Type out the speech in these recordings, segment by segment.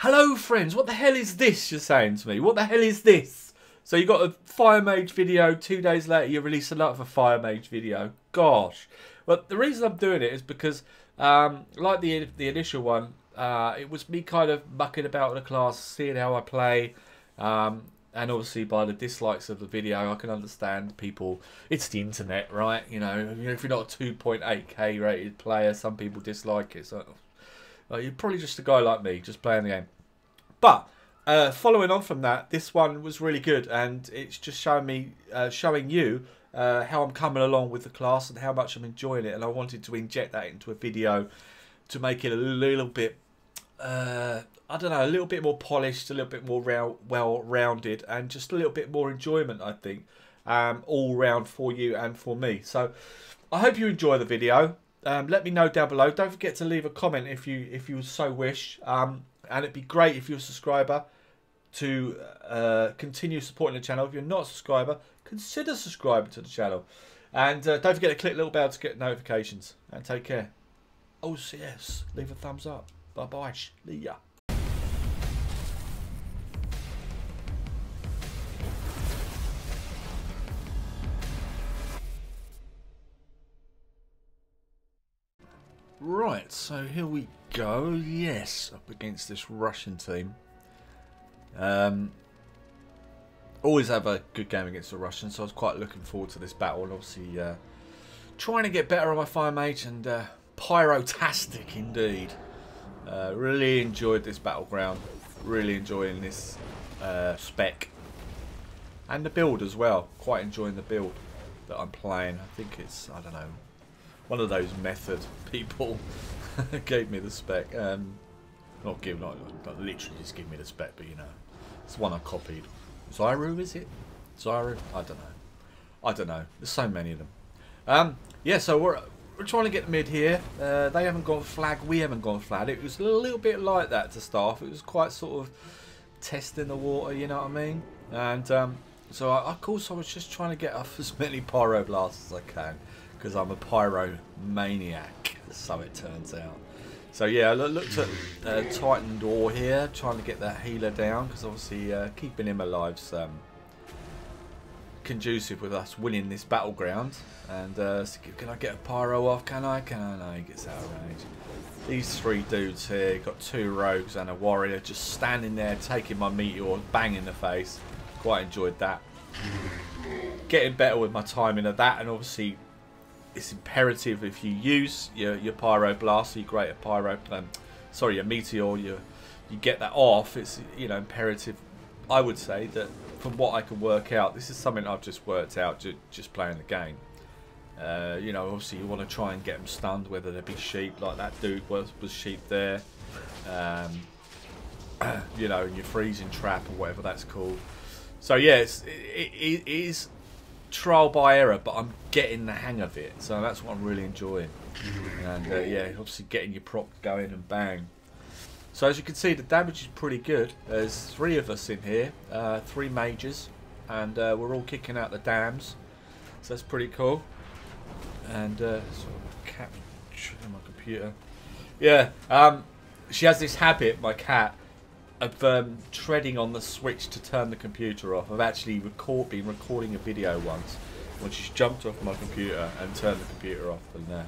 Hello friends, what the hell is this you're saying to me? What the hell is this? So you got a Fire Mage video, 2 days later you release another Fire Mage video. Gosh. Well, the reason I'm doing it is because, like the initial one, it was me kind of mucking about in the class, seeing how I play, and obviously by the dislikes of the video I can understand people. It's the internet, right? You know, if you're not a 2.8k rated player, some people dislike it. So you're probably just a guy like me, just playing the game. But following on from that, this one was really good, and it's just showing me, showing you how I'm coming along with the class and how much I'm enjoying it. And I wanted to inject that into a video to make it a little bit, I don't know, a little bit more polished, a little bit more well-rounded, and just a little bit more enjoyment, I think, all round for you and for me. So I hope you enjoy the video. Let me know down below. Don't forget to leave a comment if you so wish. And it'd be great if you're a subscriber to continue supporting the channel. If you're not a subscriber, consider subscribing to the channel. And don't forget to click the little bell to get notifications. And take care. Oh yes, leave a thumbs up. Bye bye. See ya. Right, so here we go. Yes, up against this Russian team. Always have a good game against the Russians, so I was quite looking forward to this battle. And obviously, trying to get better on my Fire Mage, and pyrotastic indeed. Really enjoyed this Battleground. Really enjoying this spec. And the build as well. Quite enjoying the build that I'm playing. I think it's, I don't know, one of those method people gave me the spec. Not literally just give me the spec, but you know, it's one I copied. Zyru, is it? Zyru? I don't know. I don't know. There's so many of them. Yeah, so we're trying to get mid here. They haven't gone flag. We haven't gone flag. It was a little bit like that to start. It was quite sort of testing the water, you know what I mean? And so of course I was just trying to get off as many pyroblasts as I can, because I'm a pyro maniac, so it turns out. So yeah, I looked at Titan Door here, trying to get that healer down, because obviously keeping him alive's conducive with us winning this battleground. And so can I get a pyro off? Can I? No, he gets out of range. These three dudes here, got 2 rogues and a warrior, just standing there taking my meteor, bang in the face. Quite enjoyed that. Getting better with my timing of that, and obviously it's imperative if you use your pyroblast, your greater pyro, your meteor, you get that off. It's, you know, imperative. I would say that from what I can work out, this is something I've just worked out just playing the game. You know, obviously you want to try and get them stunned, whether they be sheep like that dude was sheep there. You know, your freezing trap or whatever that's called. So yeah, it is trial by error, but I'm getting the hang of it, so that's what I'm really enjoying. And yeah, obviously getting your proc going and bang. So as you can see, the damage is pretty good. There's 3 of us in here, 3 mages, and we're all kicking out the dams, so that's pretty cool. And sort of cat on my computer. Yeah, she has this habit, my cat, of treading on the switch to turn the computer off. I've actually been recording a video once when she's jumped off my computer and turned the computer off. And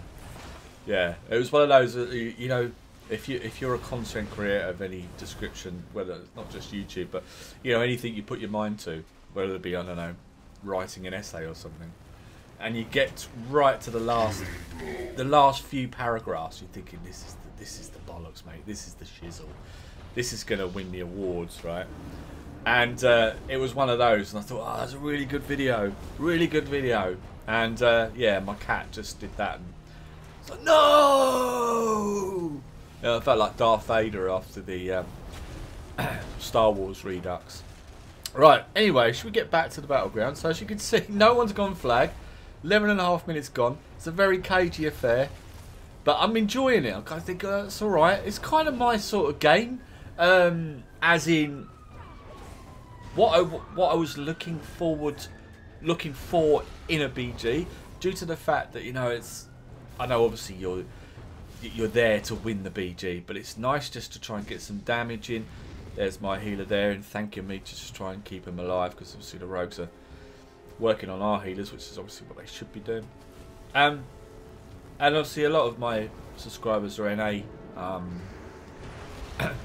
yeah, it was one of those, you know, if you're a content creator of any description, whether it's not just YouTube, but you know, anything you put your mind to, whether it be, I don't know, writing an essay or something, and you get right to the last few paragraphs, you're thinking, this is the bollocks, mate. This is the shizzle. This is going to win the awards, right? And it was one of those, and I thought, oh, that's a really good video. Really good video. And yeah, my cat just did that. And it's like, no! You know, I felt like Darth Vader after the Star Wars Redux. Right, anyway, should we get back to the battleground? So as you can see, no one's gone flag. 11.5 minutes gone. It's a very cagey affair. But I'm enjoying it. I kind of think that's alright. It's kind of my sort of game. As in what I was looking for in a BG, due to the fact that, you know, it's, I know obviously you're you're there to win the BG, but it's nice just to try and get some damage in. There's my healer there, and thanking me to just try and keep him alive, because obviously the rogues are working on our healers, which is obviously what they should be doing. And obviously a lot of my subscribers are NA,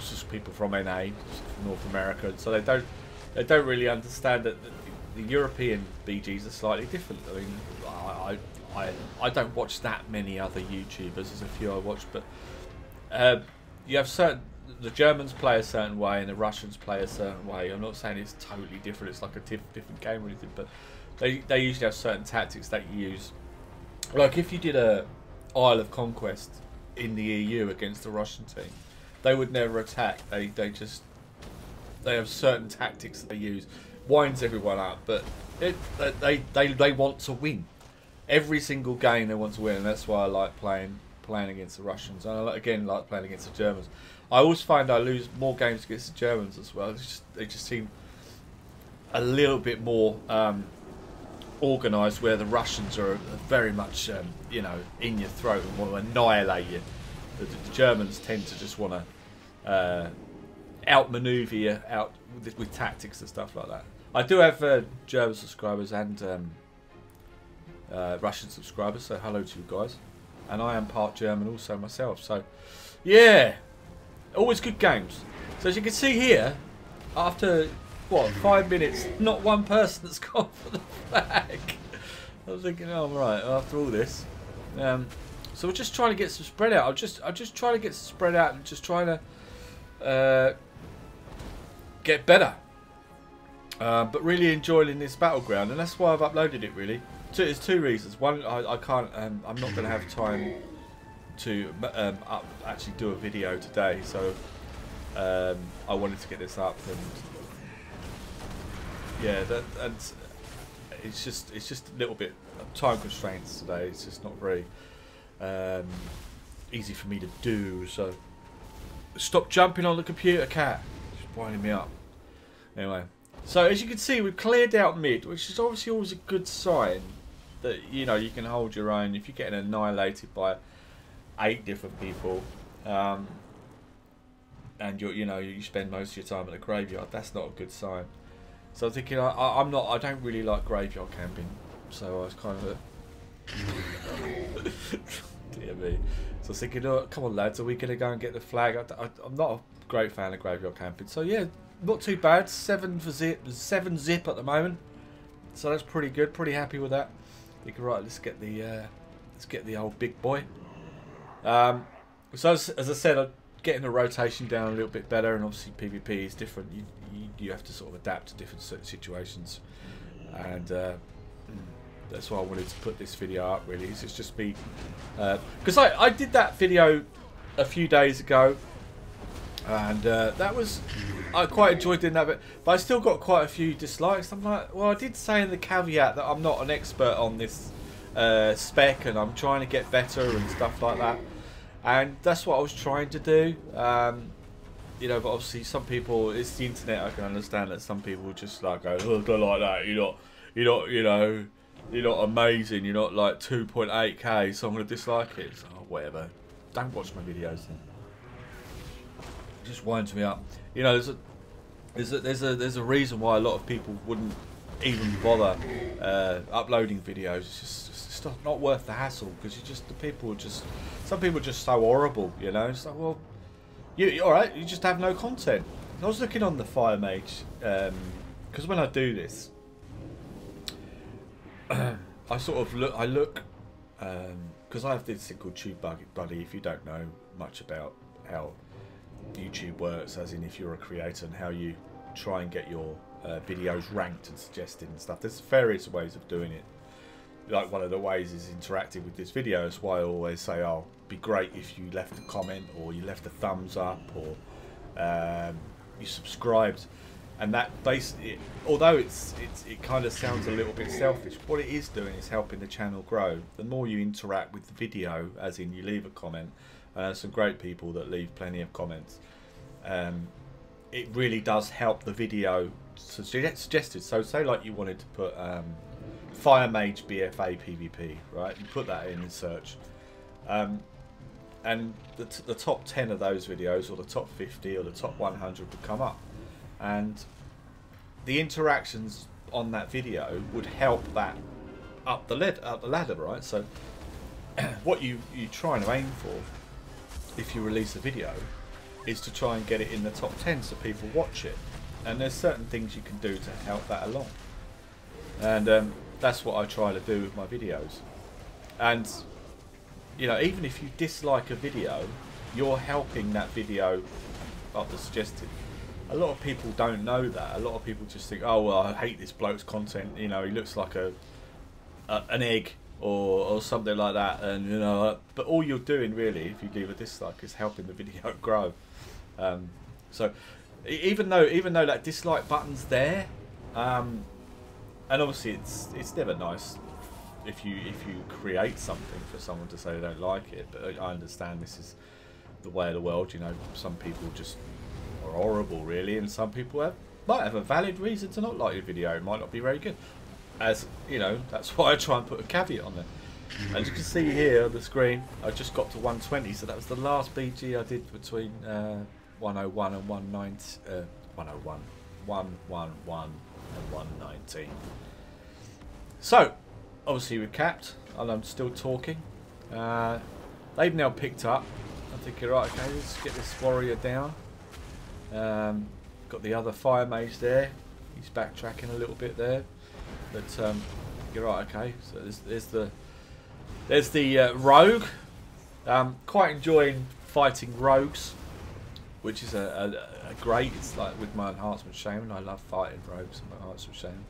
just people from NA, from North America, so they don't really understand that the European BGs are slightly different. I mean, I don't watch that many other YouTubers. There's a few I watch, but you have the Germans play a certain way and the Russians play a certain way. I'm not saying it's totally different. It's like a different game or anything, but they usually have certain tactics that you use. Like if you did a Isle of Conquest in the EU against the Russian team, they would never attack. They have certain tactics that they use. Winds everyone up, but they want to win. Every single game they want to win, and that's why I like playing against the Russians. And I again like playing against the Germans. I always find I lose more games against the Germans as well. They just seem a little bit more organised, where the Russians are very much you know, in your throat and want to annihilate you. The Germans tend to just want to outmaneuver you with tactics and stuff like that. I do have German subscribers and Russian subscribers, so hello to you guys. And I am part German also myself, so yeah, always good games. So as you can see here, after what, 5 minutes, not one person that's gone for the flag. I was thinking, oh right, after all this, so we're just trying to get some spread out. I'm just trying to get some spread out and just trying to get better. But really enjoying this battleground, and that's why I've uploaded it. Really, there's two reasons. One, I can't. I'm not going to have time to actually do a video today, so I wanted to get this up, and yeah, and it's just a little bit of time constraints today. It's just not very easy for me to do. So stop jumping on the computer, cat. It's winding me up. Anyway. So as you can see, we've cleared out mid, which is obviously always a good sign that, you know, you can hold your own. If you're getting annihilated by 8 different people, and you spend most of your time at the graveyard, that's not a good sign. So I'm thinking, I don't really like graveyard camping, so I was kind of dear me. So I was thinking, oh, come on lads, are we gonna go and get the flag? I'm not a great fan of graveyard camping, so yeah. Not too bad. 7 zip at the moment, so that's pretty good. Pretty happy with that. Think, right, let's get the old big boy. So as I said, I'm getting the rotation down a little bit better, and obviously PvP is different. You have to sort of adapt to different situations, and that's why I wanted to put this video up. Really, it's just me because I did that video a few days ago. And that was, I quite enjoyed doing that, but I still got quite a few dislikes. I'm like, well, I did say in the caveat that I'm not an expert on this spec, and I'm trying to get better and stuff like that. And that's what I was trying to do. You know, but obviously some people, it's the internet. I can understand that some people just like go, oh, I don't like that. You're not amazing. You're not like 2.8K, so I'm gonna dislike it. So whatever. Don't watch my videos then. It just winds me up. You know, there's a reason why a lot of people wouldn't even bother uploading videos. It's just not worth the hassle, because some people are just so horrible. You know, it's like, well, you all right? You just have no content. I was looking on the Fire Mage, because when I do this, I sort of look, because I have this thing called Tube Buddy. If you don't know much about how YouTube works, as in if you're a creator, and how you try and get your videos ranked and suggested and stuff, there's various ways of doing it. Like, one of the ways is interacting with this video. That's why I always say, oh, it'd be great if you left a comment, or you left a thumbs up, or you subscribed. And that basically, although it kind of sounds a little bit selfish, what it is doing is helping the channel grow. The more you interact with the video, as in you leave a comment, some great people that leave plenty of comments, it really does help the video suggested. So say like you wanted to put Fire Mage BFA PVP, right? You put that in search. and the top 10 of those videos, or the top 50 or the top 100 would come up, and the interactions on that video would help that up the ladder, right? So what you trying to aim for if you release a video is to try and get it in the top 10 so people watch it, and there's certain things you can do to help that along, and that's what I try to do with my videos. And you know, even if you dislike a video, you're helping that video up the suggested. A lot of people don't know that. A lot of people just think, oh well, I hate this bloke's content, you know, he looks like an egg or something like that, and you know, but all you're doing really, if you leave a dislike, is helping the video grow. So even though that dislike button's there, and obviously it's never nice if you create something for someone to say they don't like it, but I understand this is the way of the world. You know, some people just are horrible really, and some people might have a valid reason to not like your video. It might not be very good, as you know. That's why I try and put a caveat on there. As you can see here on the screen, I just got to 120, so that was the last BG I did between 101 and 190, 101, 111 and 119. So obviously we're capped, and I'm still talking. They've now picked up. I'm thinking, right, okay, let's get this warrior down. Got the other fire mage there. He's backtracking a little bit there, but you're right, okay. So there's the rogue. Quite enjoying fighting rogues, which is a great. It's like with my enhancement shaman. I love fighting rogues and my enhancement shaman,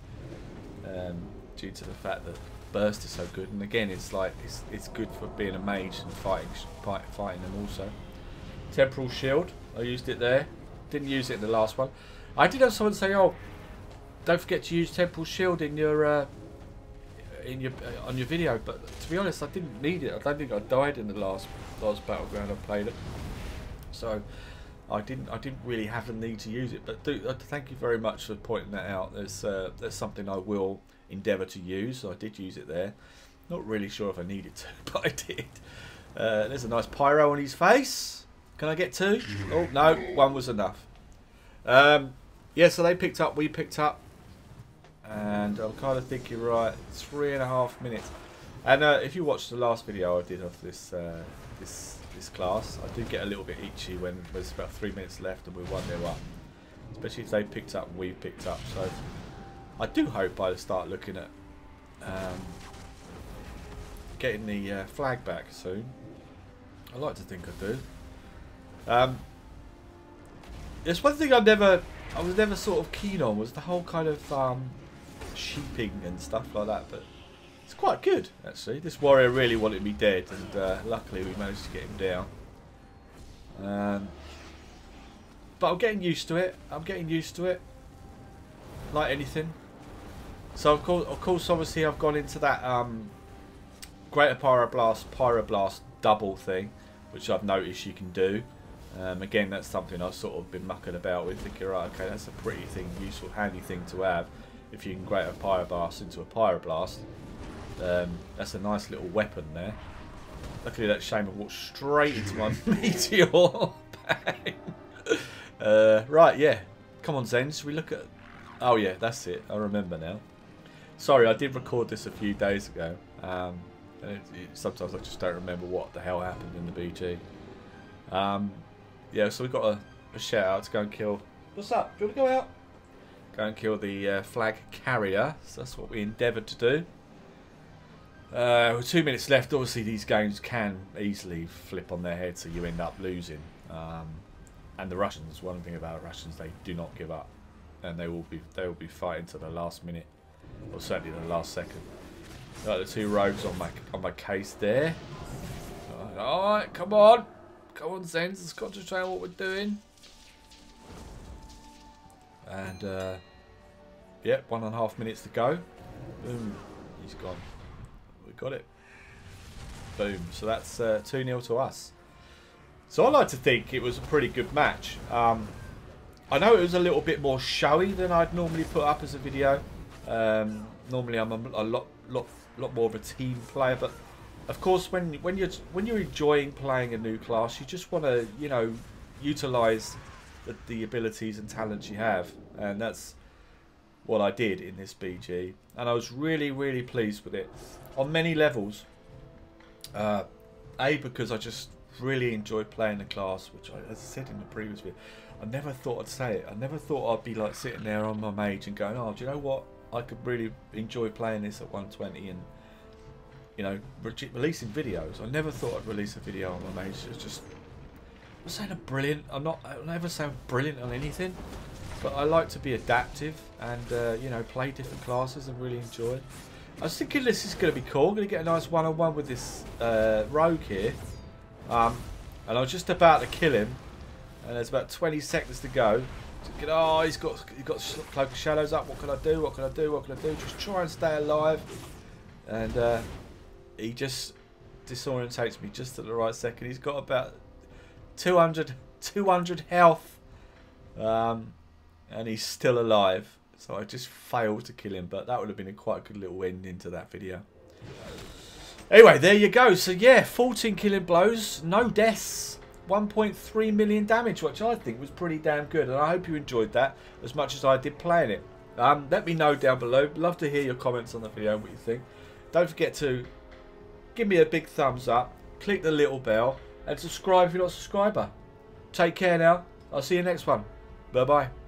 due to the fact that burst is so good, and again it's like it's good for being a mage and fighting them also. Temporal shield, I used it there. Didn't use it in the last one. I did have someone say, "Oh, don't forget to use temporal shield in your on your video," but to be honest, I didn't need it. I don't think I died in the last battleground I played it, so I didn't really have the need to use it. But thank you very much for pointing that out. There's something I will endeavour to use. So I did use it there. Not really sure if I needed to, but I did. There's a nice pyro on his face. Can I get two? Oh no, one was enough. Yeah, so they picked up, we picked up, and I'm kind of thinking, right, 3.5 minutes. And if you watched the last video I did of this this class, I do get a little bit itchy when there's about 3 minutes left and we're 1-0 up, especially if they picked up and we picked up. So I do hope I start looking at getting the flag back soon. I like to think I do. There's one thing I was never sort of keen on, was the whole kind of sheeping and stuff like that, but it's quite good actually. This warrior really wanted me dead, and luckily we managed to get him down. But I'm getting used to it. Like anything. So of course, obviously I've gone into that greater pyroblast double thing, which I've noticed you can do. Again, that's something I've sort of been mucking about with, thinking, right, okay, that's a pretty thing, useful, handy thing to have. If you can greater pyroblast into a pyroblast, that's a nice little weapon there. Luckily that shaman walked straight into my meteor. Bang. Right, yeah. Come on, Zen, should we look at... Oh yeah, that's it, I remember now. Sorry, I did record this a few days ago. And sometimes I just don't remember what the hell happened in the BG. Yeah, so we've got a shout out to go and kill... What's up? Do you want to go out? Go and kill the flag carrier. So that's what we endeavoured to do. With 2 minutes left, obviously these games can easily flip on their head, so you end up losing. And the Russians, one thing about Russians, they do not give up, and they will be fighting to the last minute, or certainly the last second. Got the two rogues on my case there. All right, come on. Come on, Zenz, let's concentrate on what we're doing. And, yep, 1.5 minutes to go. Boom, he's gone. We got it. Boom, so that's 2-0 to us. So I like to think it was a pretty good match. I know it was a little bit more showy than I'd normally put up as a video. Normally I'm a lot more of a team player, but of course, when you're enjoying playing a new class, you just want to, you know, utilize the abilities and talents you have, and that's what I did in this BG, and I was really pleased with it on many levels. Because I just really enjoyed playing the class, which as I said in the previous video, I never thought I'd say it. I never thought I'd be like sitting there on my mage and going, oh, do you know what? I could really enjoy playing this at 120 and, you know, releasing videos. I never thought I'd release a video on my mage. It's just, I'm saying I'm brilliant. I never say I'm brilliant on anything, but I like to be adaptive and you know, play different classes and really enjoy it. I was thinking this is going to be cool. I'm going to get a nice one-on-one with this rogue here. And I was just about to kill him, and there's about 20 seconds to go. Oh, he's got Cloak of Shadows up. What can I do? What can I do? What can I do? Just try and stay alive. And he just disorientates me just at the right second. He's got about 200 health, and he's still alive. So I just failed to kill him, but that would have been quite a good little ending to that video. Anyway, there you go. So yeah, 14 killing blows, no deaths, 1.3 million damage, which I think was pretty damn good. And I hope you enjoyed that as much as I did playing it. Let me know down below. Love to hear your comments on the video and what you think. Don't forget to give me a big thumbs up, click the little bell, and subscribe if you're not a subscriber. Take care now. I'll see you next one. Bye-bye.